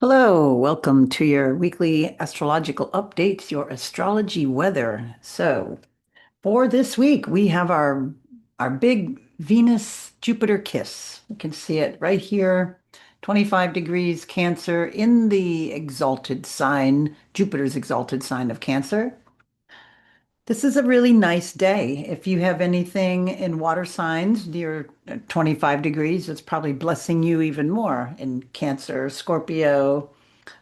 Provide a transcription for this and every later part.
Hello, welcome to your weekly astrological updates, your astrology weather. So, for this week, we have our big Venus Jupiter kiss. You can see it right here, 25 degrees Cancer in the exalted sign, Jupiter's exalted sign of Cancer. This is a really nice day. If you have anything in water signs near 25 degrees, it's probably blessing you even more in Cancer, Scorpio,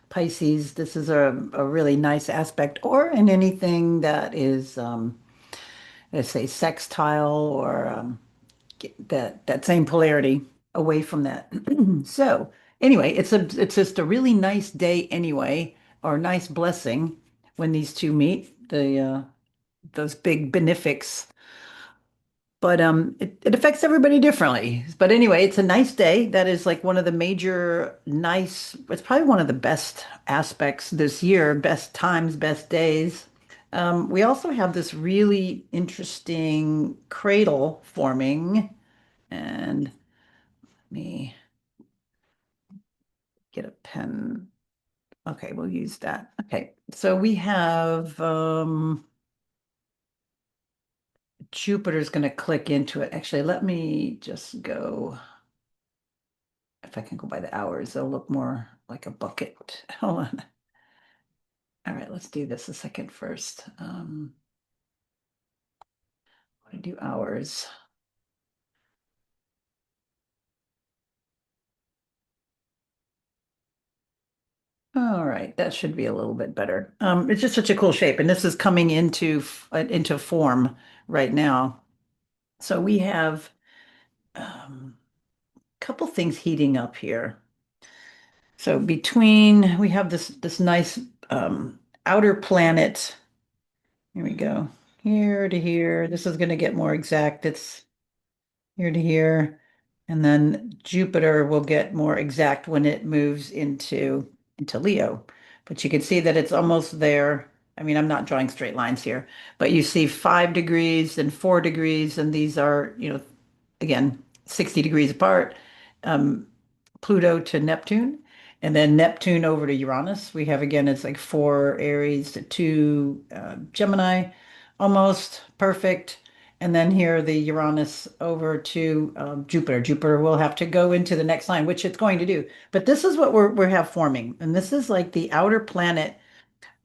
Pisces. This is a really nice aspect, or in anything that is, let's say, sextile or that same polarity away from that. So anyway, it's just a really nice day anyway, or nice blessing when these two meet, the those big benefics. But it affects everybody differently. But anyway, it's a nice day. That is like one of the major nice, it's probably one of the best aspects this year, best times, best days. We also have this really interesting cradle forming. And let me get a pen. Okay, we'll use that. Okay, so we have Jupiter's going to click into it. Actually, let me just go. If I can go by the hours, they'll look more like a bucket. Hold on. All right, let's do this a second first. I do hours. All right, that should be a little bit better. It's just such a cool shape, and this is coming into form right now. So we have a couple things heating up here. So between we have this nice outer planet. Here we go. Here to here. This is going to get more exact. It's here to here. And then Jupiter will get more exact when it moves into Leo. But you can see that it's almost there. I mean, I'm not drawing straight lines here, but you see 5 degrees and 4 degrees, and these are, again, 60 degrees apart. Um, Pluto to Neptune, and then Neptune over to Uranus. We have again, it's like four Aries to two Gemini, almost perfect. And then here the Uranus over to Jupiter. Jupiter will have to go into the next line, which it's going to do. But this is what we have forming. And this is like the outer planet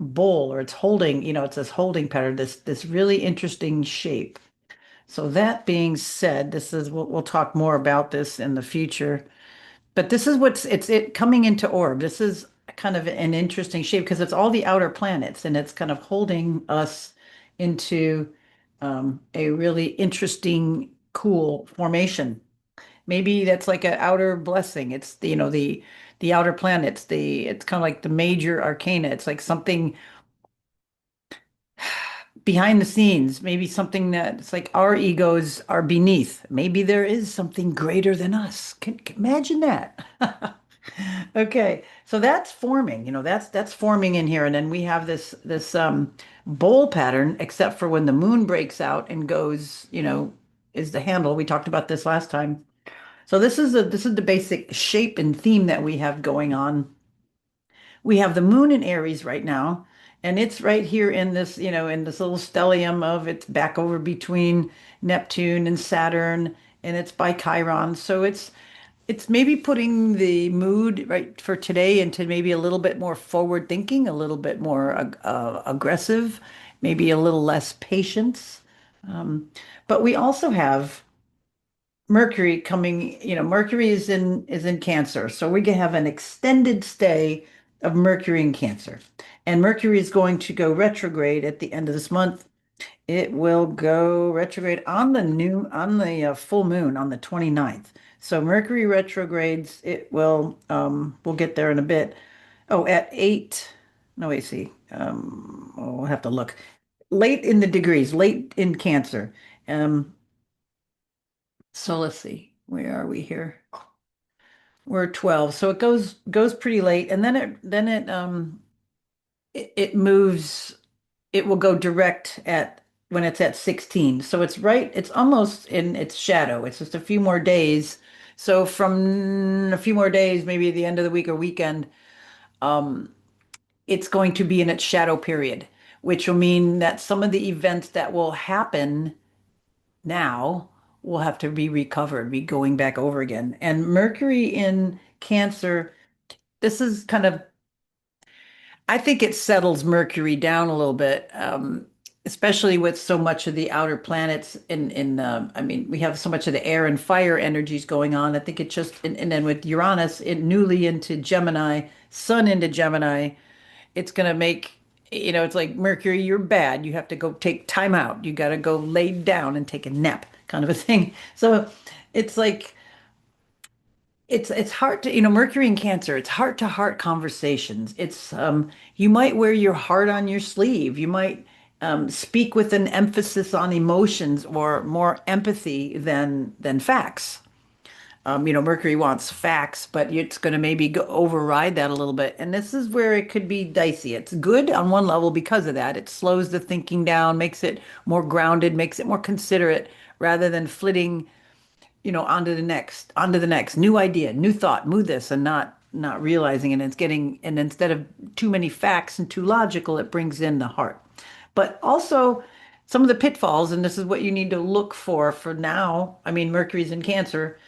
bowl, or it's holding, it's this holding pattern, this really interesting shape. So that being said, this is we'll talk more about this in the future. But this is what's it's it coming into orb. This is kind of an interesting shape because it's all the outer planets and it's kind of holding us into a really interesting, cool formation. Maybe that's like an outer blessing. It's the outer planets. It's kind of like the major arcana. It's like something behind the scenes, maybe something that it's like our egos are beneath. Maybe there is something greater than us. Can imagine that. Okay, so that's forming, that's forming in here, and then we have this bowl pattern, except for when the moon breaks out and goes, is the handle. We talked about this last time. So this is the basic shape and theme that we have going on. We have the moon in Aries right now, and it's right here in this, in this little stellium of it's back over between Neptune and Saturn, and it's by Chiron. So it's maybe putting the mood right for today into maybe a little bit more forward thinking, a little bit more aggressive, maybe a little less patience. Um, but we also have Mercury coming, Mercury is in Cancer. So we can have an extended stay of Mercury in Cancer. And Mercury is going to go retrograde at the end of this month. It will go retrograde on the full moon on the 29th. So Mercury retrogrades, we'll get there in a bit. Oh, at 8. No, wait, see. We'll have to look. Late in the degrees, late in Cancer. So let's see. Where are we here? We're 12. So it goes pretty late, and then it moves. It will go direct at when it's at 16. So it's almost in its shadow. It's just a few more days. So from a few more days, maybe the end of the week or weekend, um, it's going to be in its shadow period, which will mean that some of the events that will happen now will have to be recovered, be going back over again. And Mercury in Cancer, this is kind of, I think it settles Mercury down a little bit, especially with so much of the outer planets I mean, we have so much of the air and fire energies going on. I think it just, and then with Uranus newly into Gemini, Sun into Gemini, it's going to make, it's like Mercury, you're bad. You have to go take time out. You got to go lay down and take a nap kind of a thing. So it's like, it's hard to, Mercury in Cancer, it's heart to heart conversations. It's you might wear your heart on your sleeve. You might speak with an emphasis on emotions or more empathy than facts. Mercury wants facts, but it's going to maybe override that a little bit. And this is where it could be dicey. It's good on one level because of that. It slows the thinking down, makes it more grounded, makes it more considerate rather than flitting, onto the next, new idea, new thought, move this, and not realizing it. It's getting, and instead of too many facts and too logical, it brings in the heart. But also some of the pitfalls, and this is what you need to look for now. I mean, Mercury's in Cancer.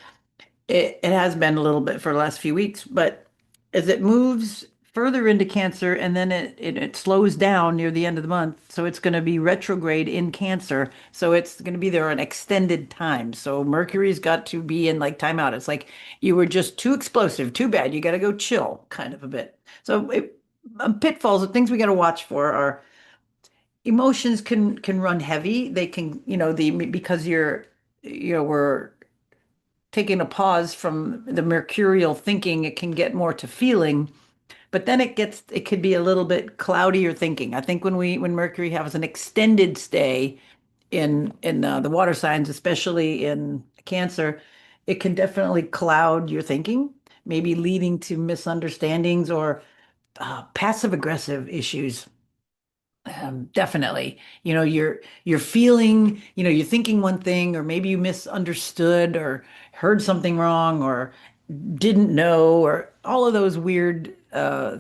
It has been a little bit for the last few weeks, but as it moves further into Cancer and then it slows down near the end of the month, so it's going to be retrograde in Cancer. So it's going to be there an extended time. So Mercury's got to be in like timeout. It's like you were just too explosive, too bad. You got to go chill, kind of a bit. So pitfalls, the things we got to watch for are emotions can run heavy. They can, because we're taking a pause from the mercurial thinking, it can get more to feeling, but then it could be a little bit cloudier thinking. I think when Mercury has an extended stay in the water signs, especially in Cancer, it can definitely cloud your thinking, maybe leading to misunderstandings or passive aggressive issues. Definitely. You're feeling, you're thinking one thing, or maybe you misunderstood or heard something wrong or didn't know, or all of those weird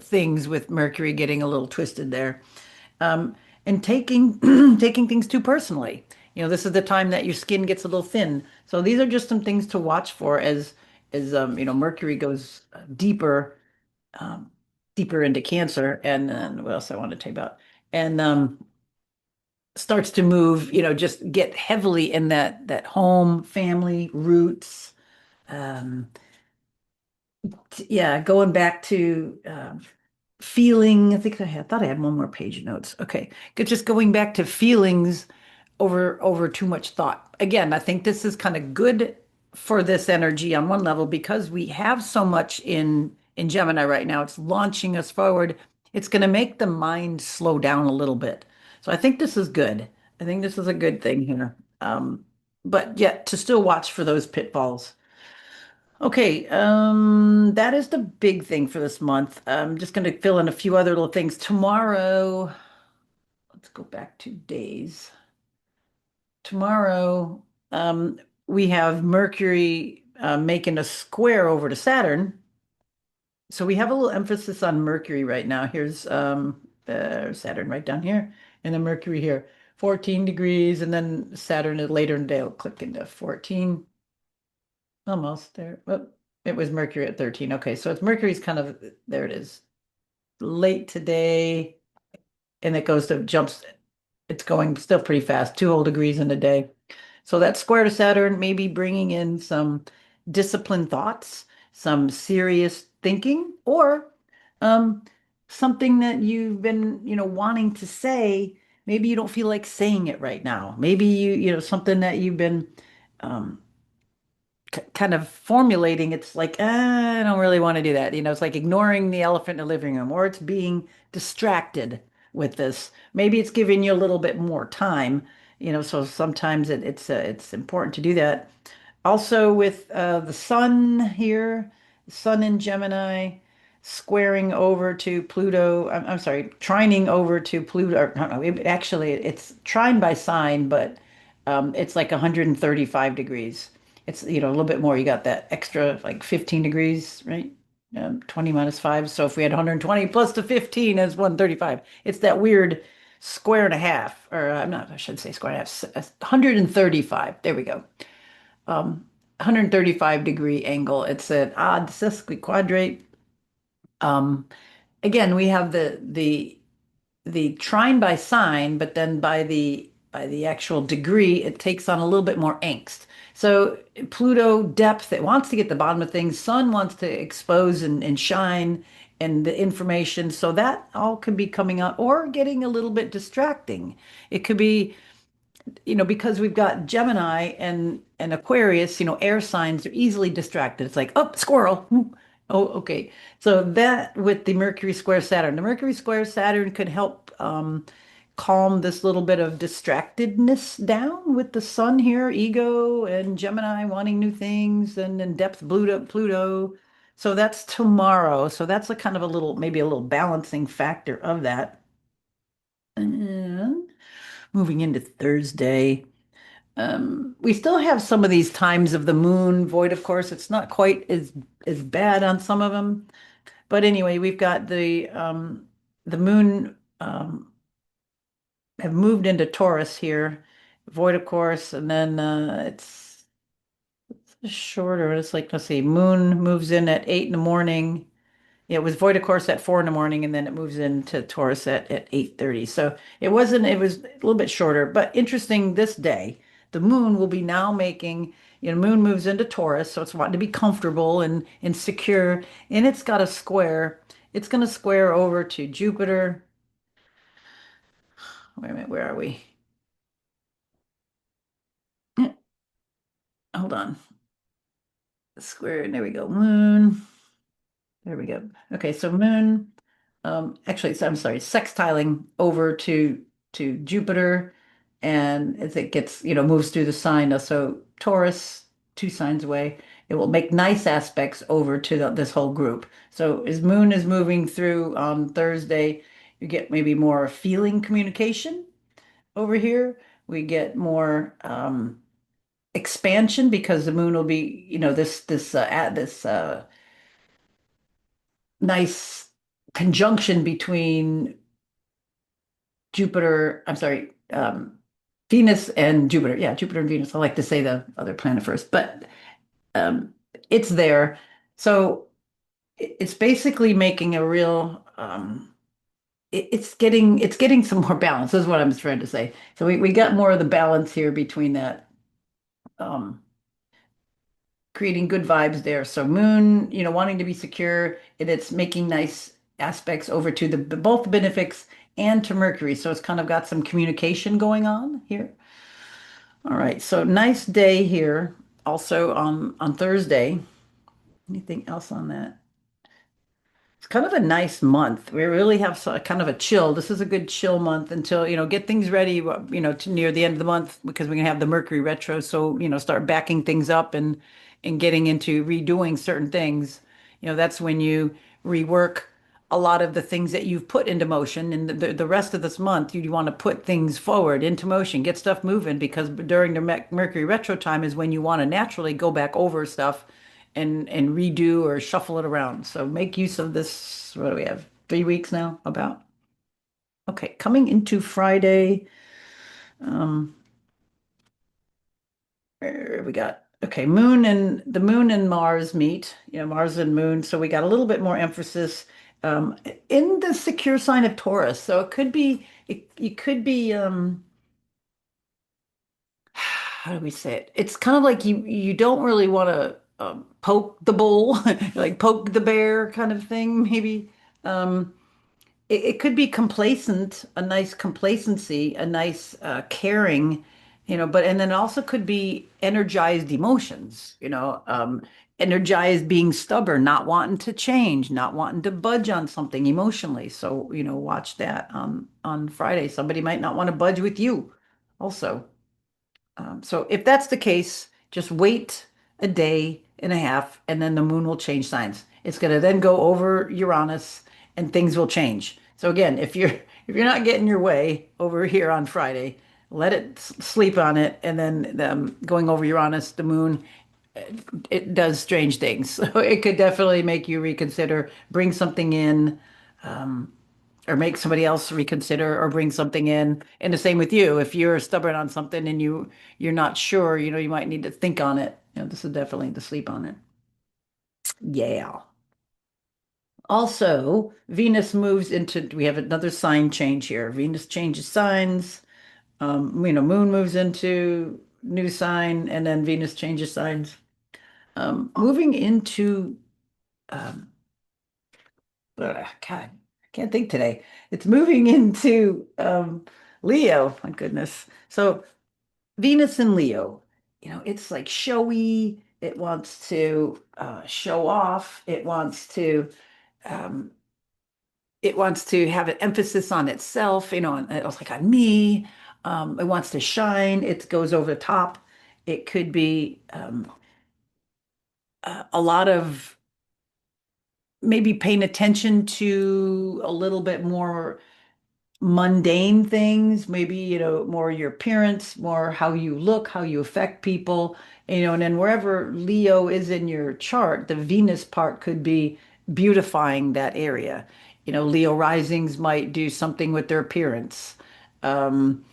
things with Mercury getting a little twisted there. And taking taking things too personally. This is the time that your skin gets a little thin. So these are just some things to watch for as Mercury goes um, deeper into Cancer, and then what else I want to tell you about? And starts to move, just get heavily in that home, family, roots. Um, yeah, going back to feeling. I thought I had one more page of notes. Okay, just going back to feelings over too much thought. Again, I think this is kind of good for this energy on one level because we have so much in Gemini right now. It's launching us forward. It's going to make the mind slow down a little bit. So I think this is good. I think this is a good thing here. But yet to still watch for those pitfalls. Okay, that is the big thing for this month. I'm just going to fill in a few other little things. Tomorrow, let's go back to days. Tomorrow, we have Mercury making a square over to Saturn. So we have a little emphasis on Mercury right now. Here's Saturn right down here, and then Mercury here, 14 degrees, and then Saturn later in the day will click into 14. Almost there. Well, it was Mercury at 13. Okay, so it's Mercury's kind of there it is. Late today, and it goes to jumps. It's going still pretty fast, 2 whole degrees in a day. So that square to Saturn, maybe bringing in some disciplined thoughts, some serious thinking, or um, something that you've been, wanting to say. Maybe you don't feel like saying it right now. Maybe something that you've been um, kind of formulating. It's like, I don't really want to do that. It's like ignoring the elephant in the living room, or it's being distracted with this. Maybe it's giving you a little bit more time, so sometimes it's important to do that. Also with the sun here, sun in Gemini, squaring over to Pluto. I'm sorry, trining over to Pluto. Or, I don't know, actually, it's trine by sign, but it's like 135 degrees. It's, a little bit more. You got that extra like 15 degrees, right? 20 minus 5. So if we had 120 plus the 15 is 135. It's that weird square and a half, or I'm not, I shouldn't say square and a half, 135. There we go. 135-degree angle. It's an odd sesquiquadrate. Um, Again, we have the trine by sine, but then by the actual degree, it takes on a little bit more angst. So Pluto depth, it wants to get the bottom of things. Sun wants to expose and shine and the information. So that all could be coming out or getting a little bit distracting. It could be because we've got Gemini and Aquarius, air signs are easily distracted. It's like, oh, squirrel. Oh, okay. So that with the Mercury square Saturn, the Mercury square Saturn could help calm this little bit of distractedness down with the sun here, ego and Gemini wanting new things and depth Pluto. So that's tomorrow. So that's a kind of a little, maybe a little balancing factor of that. And moving into Thursday. We still have some of these times of the moon void, of course. It's not quite as bad on some of them. But anyway, we've got the moon have moved into Taurus here, void, of course, and then it's shorter. It's like, let's see, moon moves in at 8 in the morning. Yeah, it was void, of course, at 4 in the morning, and then it moves into Taurus at 8:30. So it was a little bit shorter, but interesting this day. The moon will be now making, moon moves into Taurus, so it's wanting to be comfortable and secure, and it's got a square. It's going to square over to Jupiter. Wait a minute, where are we? Eh, Hold on. Square, there we go. Moon. There we go. Okay, so moon, actually, so I'm sorry, sextiling over to Jupiter, and as it gets, moves through the sign, so Taurus, 2 signs away, it will make nice aspects over to this whole group. So as moon is moving through on Thursday, you get maybe more feeling communication over here. We get more expansion because the moon will be, this nice conjunction between Jupiter, I'm sorry, Venus and Jupiter. Yeah, Jupiter and Venus. I like to say the other planet first, but um, it's there. So it's basically making a real it's getting some more balance, is what I'm trying to say. So we got more of the balance here between that um creating good vibes there. So Moon, wanting to be secure, and it's making nice aspects over to the both the benefics and to Mercury. So it's kind of got some communication going on here. All right, so nice day here. Also on Thursday. Anything else on that? It's kind of a nice month. We really have kind of a chill. This is a good chill month until, get things ready, to near the end of the month because we're gonna have the Mercury retro. So, start backing things up and getting into redoing certain things. That's when you rework a lot of the things that you've put into motion. And the rest of this month, you want to put things forward into motion, get stuff moving because during the Mercury retro time is when you want to naturally go back over stuff and redo or shuffle it around. So make use of this. What do we have? 3 weeks now about? Okay, coming into Friday. Um, where we got okay, moon and Mars meet, Mars and moon. So we got a little bit more emphasis in the secure sign of Taurus. So it could be how do we say it? It's kind of like you don't really want to poke the bull, like poke the bear kind of thing, maybe. Um, it could be complacent, a nice complacency, a nice caring, but and then it also could be energized emotions, energized being stubborn, not wanting to change, not wanting to budge on something emotionally. So, watch that on Friday. Somebody might not want to budge with you also. So if that's the case, just wait a day and a half, and then the moon will change signs. It's going to then go over Uranus, and things will change. So again, if you're not getting your way over here on Friday, let it sleep on it, and then going over Uranus, the moon, it does strange things. So it could definitely make you reconsider, bring something in, um, or make somebody else reconsider or bring something in. And the same with you. If you're stubborn on something and you're not sure, you might need to think on it. This is definitely to sleep on it. Yeah. Also, Venus moves into, we have another sign change here. Venus changes signs. Moon moves into new sign, and then Venus changes signs. Moving into, um, God, I can't think today. It's moving into Leo. My goodness. So Venus in Leo, it's like showy. It wants to show off. Um, it wants to have an emphasis on itself, it was like on me. It wants to shine. It goes over the top. It could be a lot of maybe paying attention to a little bit more mundane things, maybe, more your appearance, more how you look, how you affect people, and then wherever Leo is in your chart, the Venus part could be beautifying that area. Leo risings might do something with their appearance. Um,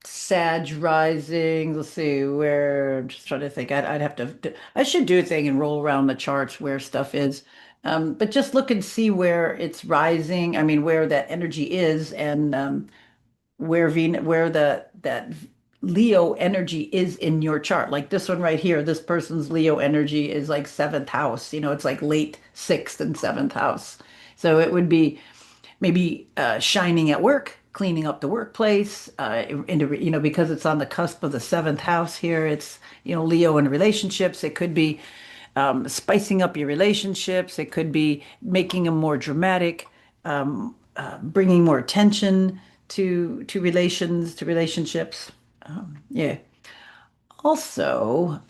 Sag rising, let's see where, I'm just trying to think. I'd have to, I should do a thing and roll around the charts where stuff is. But just look and see where it's rising. I mean, where that energy is, and where that Leo energy is in your chart. Like this one right here, this person's Leo energy is like seventh house. It's like late sixth and seventh house. So it would be maybe shining at work, cleaning up the workplace, because it's on the cusp of the seventh house here. It's, Leo in relationships. It could be spicing up your relationships. It could be making them more dramatic, bringing more attention to relationships. Yeah. Also,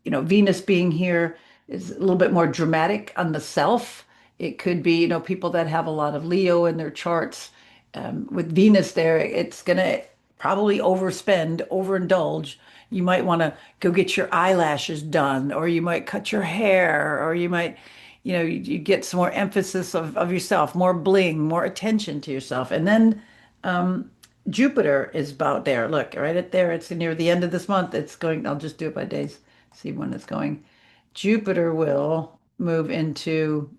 Venus being here is a little bit more dramatic on the self. It could be, people that have a lot of Leo in their charts. With Venus there, it's going to probably overspend, overindulge. You might want to go get your eyelashes done, or you might cut your hair, or you might, you get some more emphasis of yourself, more bling, more attention to yourself. And then Jupiter is about there. Look, right at there. It's near the end of this month. It's going, I'll just do it by days, see when it's going. Jupiter will move into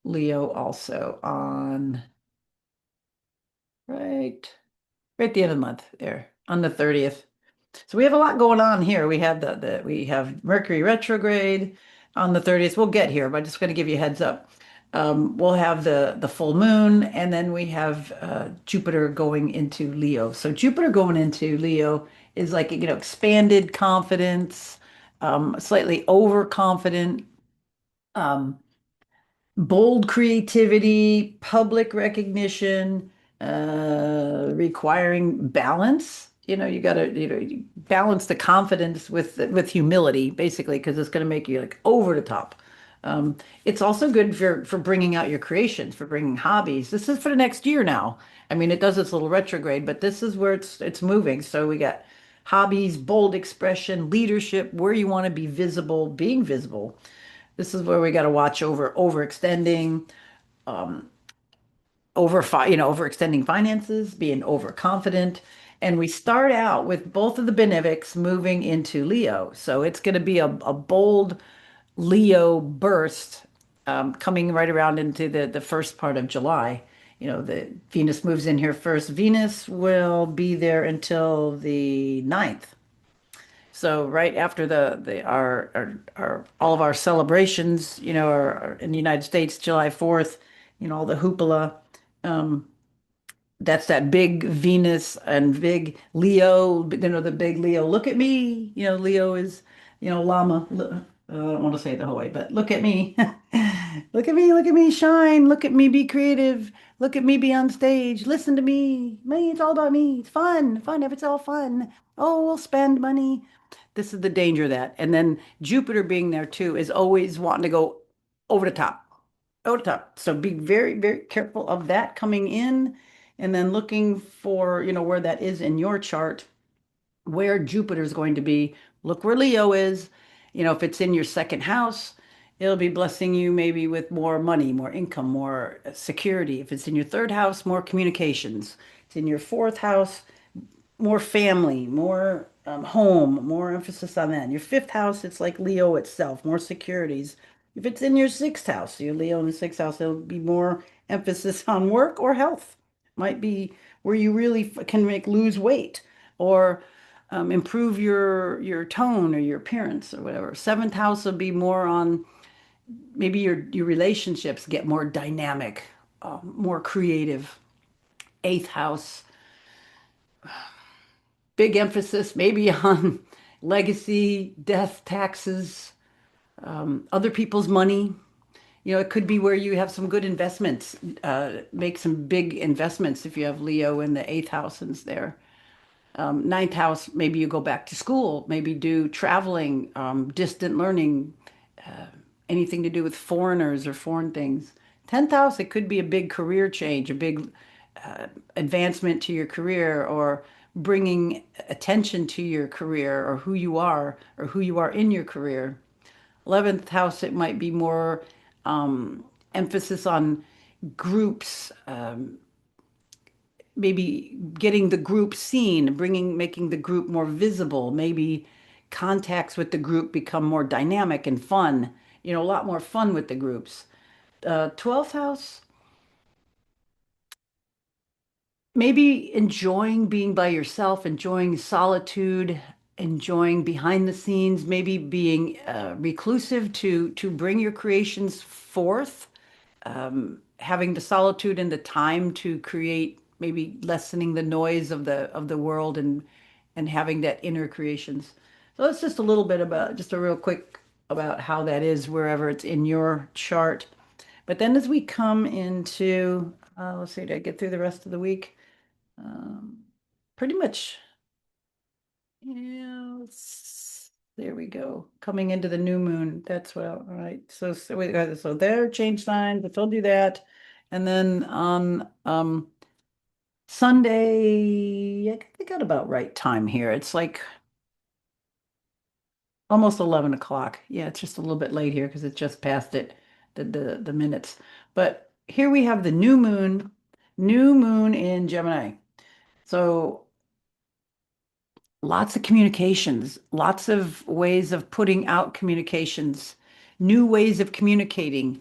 Leo also on right, right at the end of the month there on the 30th. So we have a lot going on here. We have we have Mercury retrograde on the 30th. We'll get here, but I'm just going to give you a heads up. We'll have the full moon, and then we have Jupiter going into Leo. So Jupiter going into Leo is like, expanded confidence, slightly overconfident, um, bold creativity, public recognition, requiring balance. You got to, you balance the confidence with humility, basically, because it's going to make you like over the top. It's also good for bringing out your creations, for bringing hobbies. This is for the next year now. I mean, it does its little retrograde, but this is where it's moving. So we got hobbies, bold expression, leadership, where you want to be visible, being visible. This is where we got to watch over overextending, um, overextending finances, being overconfident. And we start out with both of the benefics moving into Leo. So it's going to be a bold Leo burst coming right around into the first part of July. The Venus moves in here first. Venus will be there until the 9th. So right after our all of our celebrations, are in the United States, July 4th, all the hoopla. Um, that's that big Venus and big Leo, the big Leo. Look at me. Leo is, llama. I don't want to say it the whole way, but look at me. Look at me shine. Look at me be creative. Look at me be on stage. Listen to me. Me, it's all about me. It's fun. If it's all fun. Oh, we'll spend money. This is the danger of that. And then Jupiter being there too is always wanting to go over the top. Over the top. So be very, very careful of that coming in, and then looking for, where that is in your chart, where Jupiter is going to be Look where Leo is. If it's in your second house, it'll be blessing you maybe with more money, more income, more security. If it's in your third house, more communications. It's in your fourth house, more family, more home, more emphasis on that. In your fifth house, it's like Leo itself, more securities. If it's in your sixth house, your Leo in the sixth house, it'll be more emphasis on work or health. Might be where you really can make lose weight or improve your tone or your appearance or whatever. Seventh house will be more on maybe your relationships get more dynamic, more creative. Eighth house, big emphasis maybe on legacy, death, taxes, other people's money. It could be where you have some good investments, make some big investments if you have Leo in the eighth house and it's there. Ninth house, maybe you go back to school, maybe do traveling, distant learning, anything to do with foreigners or foreign things. 10th house, it could be a big career change, a big advancement to your career, or bringing attention to your career or who you are in your career. 11th house, it might be more emphasis on groups, maybe getting the group seen, making the group more visible. Maybe contacts with the group become more dynamic and fun. A lot more fun with the groups. 12th house, maybe enjoying being by yourself, enjoying solitude, enjoying behind the scenes, maybe being reclusive to bring your creations forth, having the solitude and the time to create, maybe lessening the noise of the world and having that inner creations. So that's just a little bit about, just a real quick about how that is wherever it's in your chart. But then as we come into, let's see, did I get through the rest of the week? Um, Pretty much, yeah, there we go. Coming into the new moon. That's well, all right. So there, change signs. I told you that. And then on Sunday, I think I got about right time here. It's like almost 11 o'clock. Yeah, it's just a little bit late here because it just passed it, the minutes. But here we have the new moon in Gemini. So lots of communications, lots of ways of putting out communications, new ways of communicating.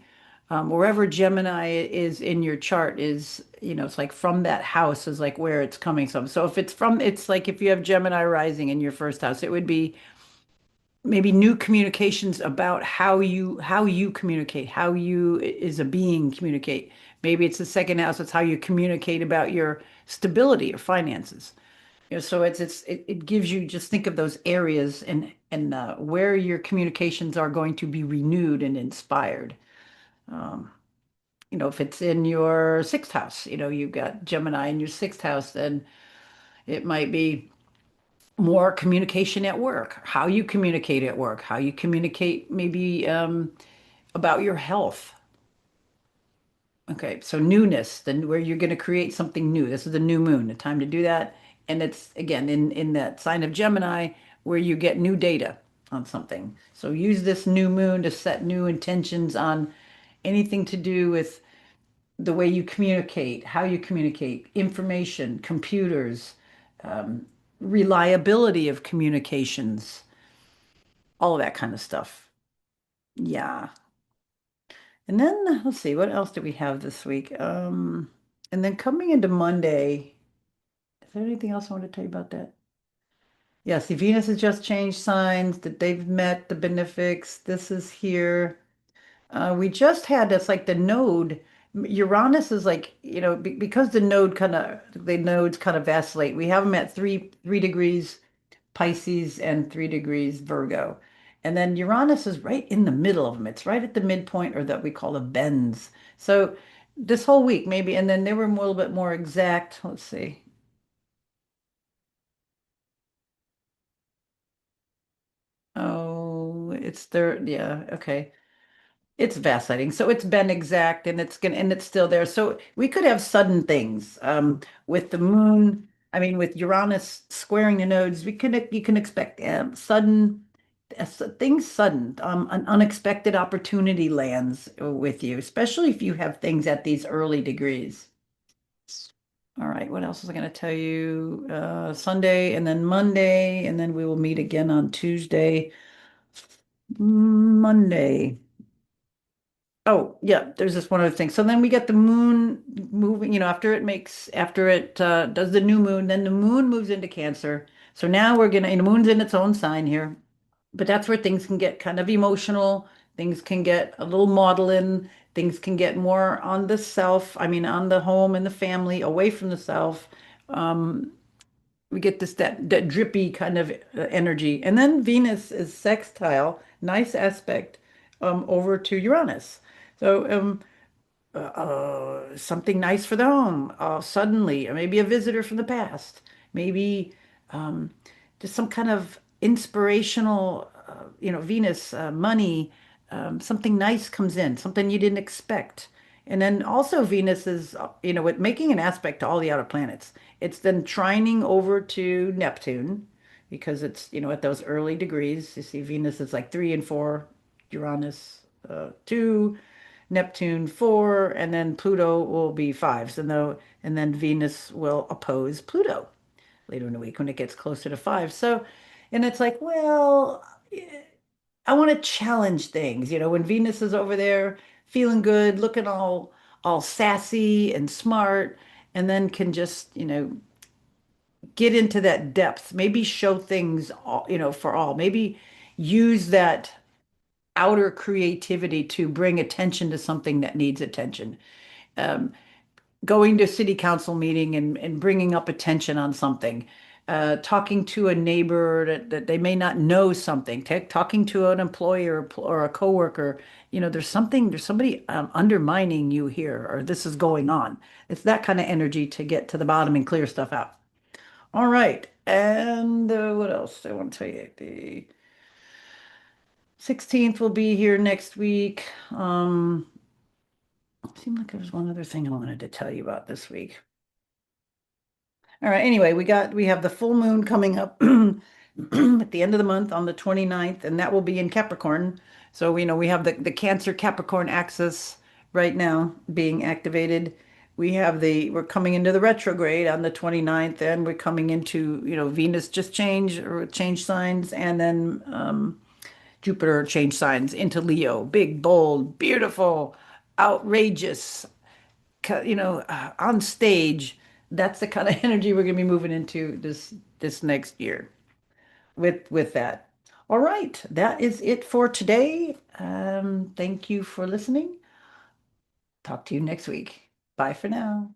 Wherever Gemini is in your chart is, it's like from that house is like where it's coming from. So if it's from, it's like if you have Gemini rising in your first house, it would be maybe new communications about how you communicate, how you as a being communicate. Maybe it's the second house, it's how you communicate about your stability or finances. So it gives you, just think of those areas and where your communications are going to be renewed and inspired. Um, if it's in your sixth house, you've got Gemini in your sixth house, then it might be more communication at work, how you communicate at work, how you communicate maybe about your health. Okay, so newness, then where you're going to create something new. This is the new moon, the time to do that. And it's again in that sign of Gemini where you get new data on something. So use this new moon to set new intentions on anything to do with the way you communicate, how you communicate, information, computers, um, reliability of communications, all of that kind of stuff. Yeah. And then let's see, what else do we have this week? And then coming into Monday, is there anything else I want to tell you about that? Yeah, see, Venus has just changed signs, that they've met the benefics. This is here. We just had that's like the node. Uranus is like, because the nodes kind of vacillate. We have them at three degrees Pisces and 3 degrees Virgo. And then Uranus is right in the middle of them. It's right at the midpoint or that we call the bends. So this whole week, maybe, and then they were a little bit more exact. Let's see. Oh, it's there. Yeah, okay. It's vacillating. So it's been exact and it's still there. So we could have sudden things with the moon. I mean, with Uranus squaring the nodes, you can expect sudden things sudden, an unexpected opportunity lands with you, especially if you have things at these early degrees. All right, what else was I going to tell you? Sunday and then Monday, and then we will meet again on Tuesday. Monday. Oh, yeah, there's this one other thing. So then we get the moon moving, after it does the new moon, then the moon moves into Cancer. So now the moon's in its own sign here, but that's where things can get kind of emotional. Things can get a little maudlin. Things can get more on the self, I mean, on the home and the family, away from the self. Um, we get that drippy kind of energy. And then Venus is sextile, nice aspect over to Uranus. So something nice for the home suddenly, or maybe a visitor from the past, maybe um, just some kind of inspirational, Venus, money, something nice comes in, something you didn't expect. And then also Venus is, with making an aspect to all the outer planets, it's then trining over to Neptune because it's, at those early degrees. You see, Venus is like 3 and 4, Uranus, 2. Neptune 4, and then Pluto will be 5. And then Venus will oppose Pluto later in the week when it gets closer to 5. So, and it's like, well, I want to challenge things. When Venus is over there feeling good, looking all sassy and smart, and then can just, get into that depth, maybe show things all, for all, maybe use that outer creativity to bring attention to something that needs attention. Um, Going to city council meeting and bringing up attention on something, talking to a neighbor that they may not know something, talking to an employer or a coworker. There's somebody undermining you here, or this is going on. It's that kind of energy to get to the bottom and clear stuff out. All right. And what else I want to tell you? The 16th will be here next week. Seemed like there was one other thing I wanted to tell you about this week. All right. Anyway, we have the full moon coming up at the end of the month on the 29th, and that will be in Capricorn. So we have the Cancer Capricorn axis right now being activated. We're coming into the retrograde on the 29th, and we're coming into, Venus just change signs, and then Jupiter change signs into Leo. Big, bold, beautiful, outrageous, on stage. That's the kind of energy we're going to be moving into this next year with that. All right, that is it for today. Thank you for listening. Talk to you next week. Bye for now.